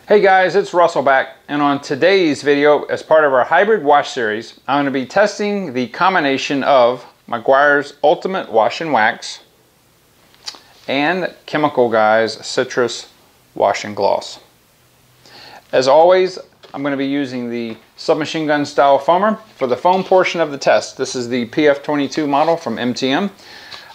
Hey guys, it's Russell back, and on today's video, as part of our hybrid wash series, I'm going to be testing the combination of Meguiars Ultimate Wash and Wax and Chemical Guys Citrus Wash and Gloss. As always, I'm going to be using the submachine gun style foamer for the foam portion of the test. This is the PF22 model from MTM.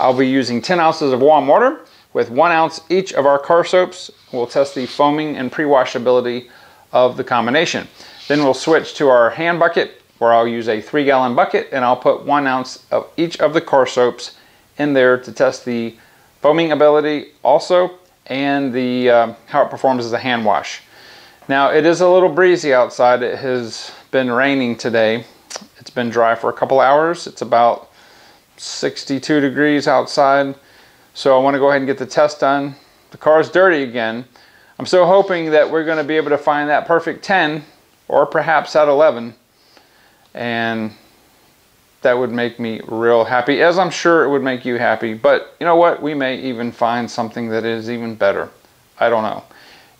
I'll be using 10 ounces of warm water with 1 ounce each of our car soaps. We'll test the foaming and pre-washability of the combination. Then we'll switch to our hand bucket, where I'll use a 3-gallon bucket, and I'll put 1 ounce of each of the car soaps in there to test the foaming ability also, and the how it performs as a hand wash. Now, it is a little breezy outside. It has been raining today. It's been dry for a couple hours. It's about 62 degrees outside. So I want to go ahead and get the test done. The car is dirty again. I'm still hoping that we're going to be able to find that perfect 10 or perhaps that 11, and that would make me real happy, as I'm sure it would make you happy. But you know what? We may even find something that is even better. I don't know.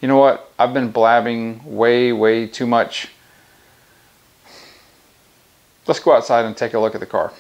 You know what? I've been blabbing way too much. Let's go outside and take a look at the car.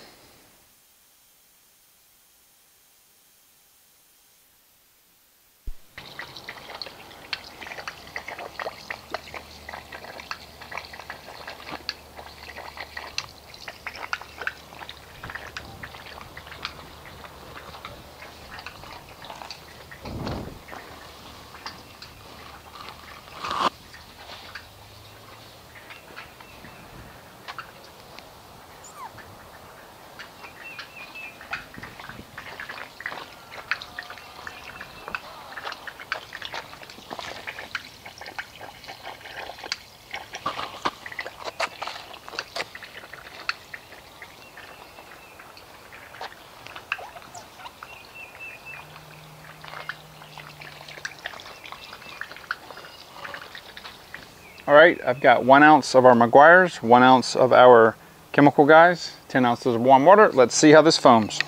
All right, I've got 1 ounce of our Meguiars, 1 ounce of our Chemical Guys, 10 ounces of warm water. Let's see how this foams.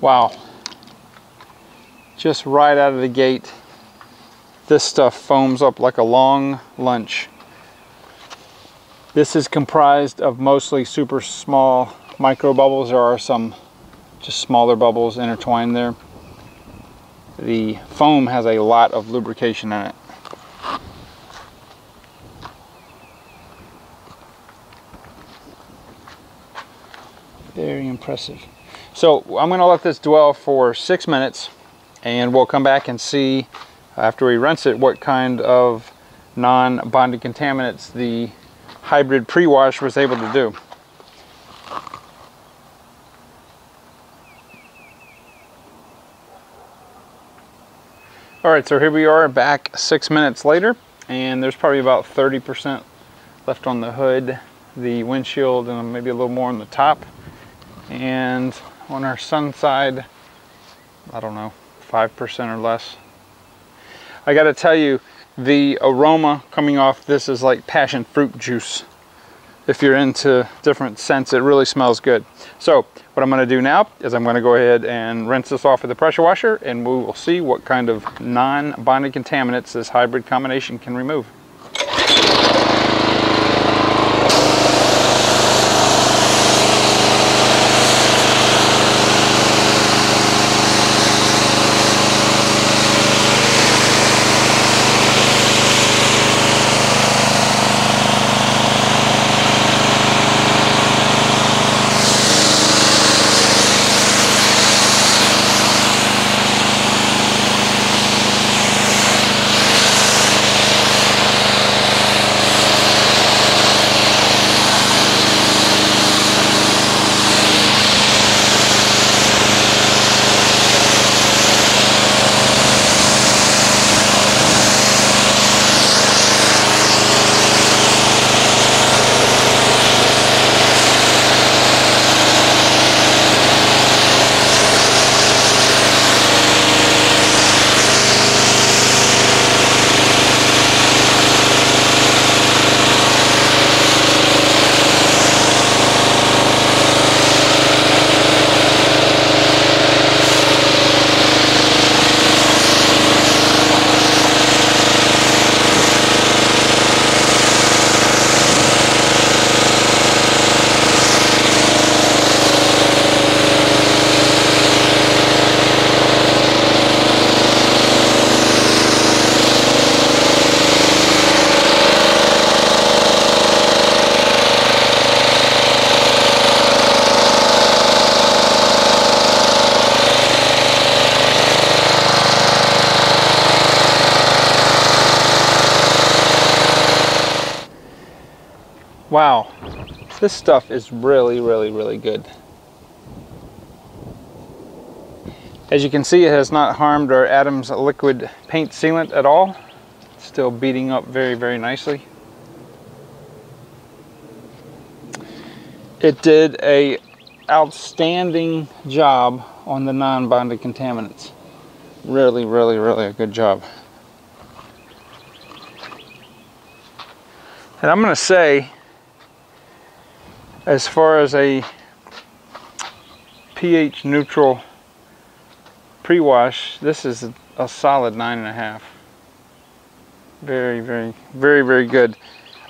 Wow, just right out of the gate, this stuff foams up like a long lunch. This is comprised of mostly super small micro bubbles. There are some just smaller bubbles intertwined there. The foam has a lot of lubrication in it. Very impressive. So I'm going to let this dwell for 6 minutes, and we'll come back and see after we rinse it what kind of non-bonded contaminants the hybrid pre-wash was able to do. All right, so here we are back 6 minutes later, and there's probably about 30% left on the hood, the windshield, and maybe a little more on the top. And on our sun side, I don't know, 5% or less. I gotta tell you, the aroma coming off this is like passion fruit juice. If you're into different scents, it really smells good. So what I'm gonna do now is I'm gonna go ahead and rinse this off with the pressure washer, and we will see what kind of non-bonded contaminants this hybrid combination can remove. Wow, this stuff is really, really, really good. As you can see, it has not harmed our Adams liquid paint sealant at all. It's still beading up very, very nicely. It did a outstanding job on the non-bonded contaminants. Really, really, really a good job. And I'm going to say, as far as a pH neutral pre-wash, this is a solid 9.5. Very, very, very, very good.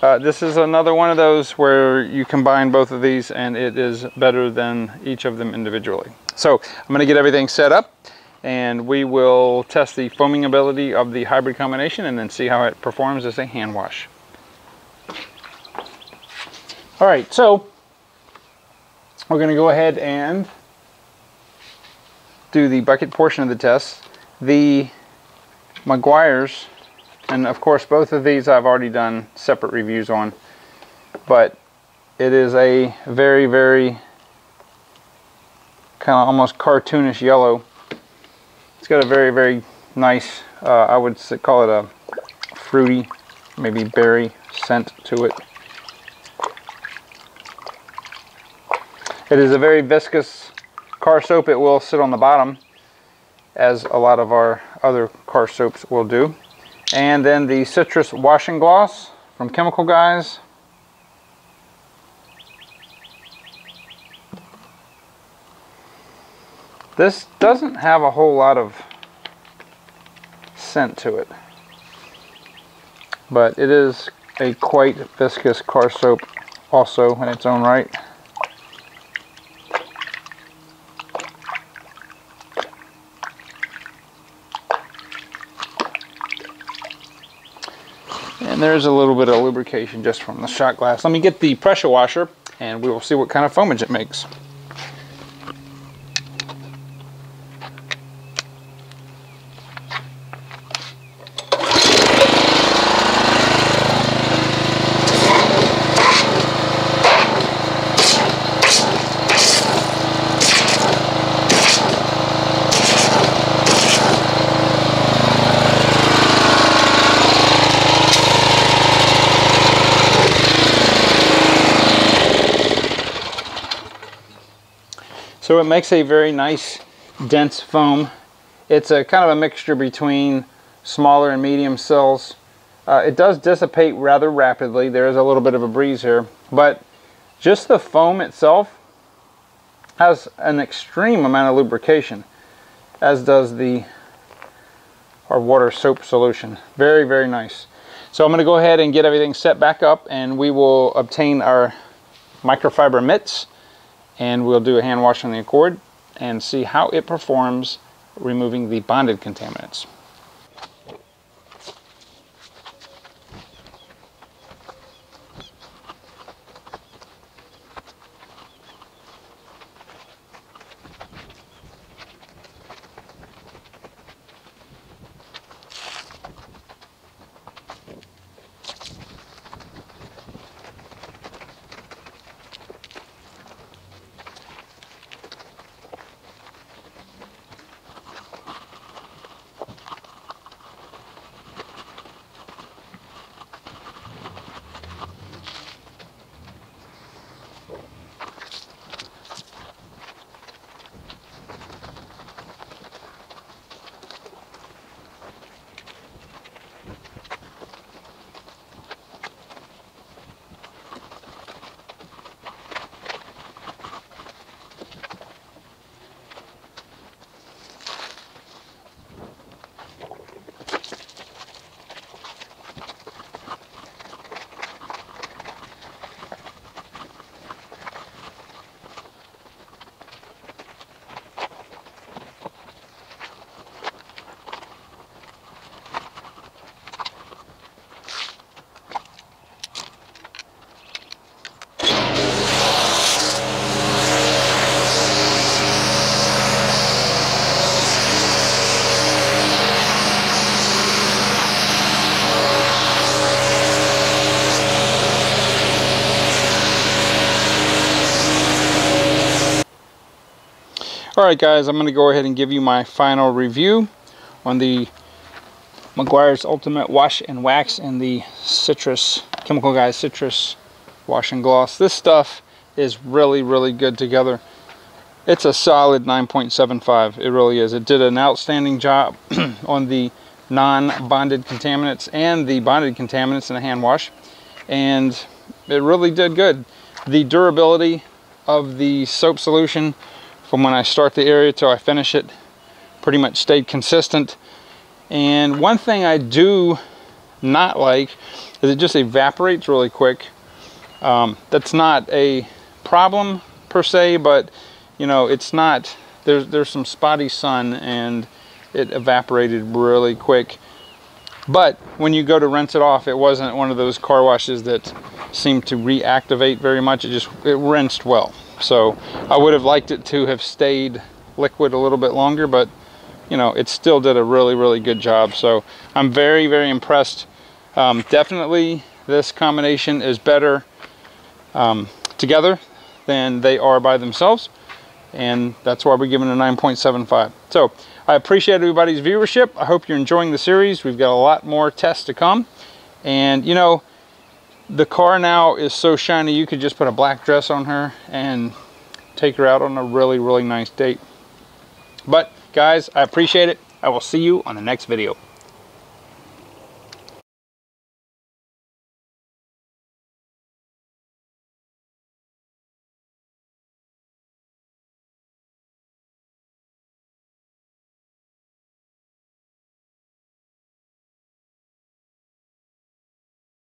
This is another one of those where you combine both of these and it is better than each of them individually. So I'm going to get everything set up and we will test the foaming ability of the hybrid combination and then see how it performs as a hand wash. Alright, so we're going to go ahead and do the bucket portion of the test. The Meguiars, and of course both of these I've already done separate reviews on, but it is a very, very kind of almost cartoonish yellow. It's got a very, very nice, I would call it a fruity, maybe berry scent to it. It is a very viscous car soap. It will sit on the bottom, as a lot of our other car soaps will do. And then the citrus washing gloss from Chemical Guys. This doesn't have a whole lot of scent to it, but it is a quite viscous car soap also in its own right. And there's a little bit of lubrication just from the shot glass. Let me get the pressure washer and we will see what kind of foamage it makes. So it makes a very nice dense foam. It's a kind of a mixture between smaller and medium cells. It does dissipate rather rapidly. There is a little bit of a breeze here, but just the foam itself has an extreme amount of lubrication, as does our water soap solution. Very, very nice. So I'm going to go ahead and get everything set back up and we will obtain our microfiber mitts and we'll do a hand wash on the Accord and see how it performs removing the bonded contaminants. Alright guys, I'm going to go ahead and give you my final review on the Meguiars Ultimate Wash and Wax and the Citrus, Chemical Guys Citrus Wash and Gloss. This stuff is really, really good together. It's a solid 9.75. It really is. It did an outstanding job on the non-bonded contaminants and the bonded contaminants in a hand wash. And it really did good. The durability of the soap solution from when I start the area till I finish it pretty much stayed consistent. And one thing I do not like is it just evaporates really quick. That's not a problem per se, but you know, it's not, there's some spotty sun and it evaporated really quick. But when you go to rinse it off, it wasn't one of those car washes that seemed to reactivate very much. It rinsed well. So I would have liked it to have stayed liquid a little bit longer, but you know, it still did a really, really good job. So I'm very, very impressed. Definitely this combination is better together than they are by themselves. And that's why we're giving it a 9.75. So I appreciate everybody's viewership. I hope you're enjoying the series. We've got a lot more tests to come. And you know, the car now is so shiny, you could just put a black dress on her and take her out on a really, really nice date. But guys, I appreciate it. I will see you on the next video.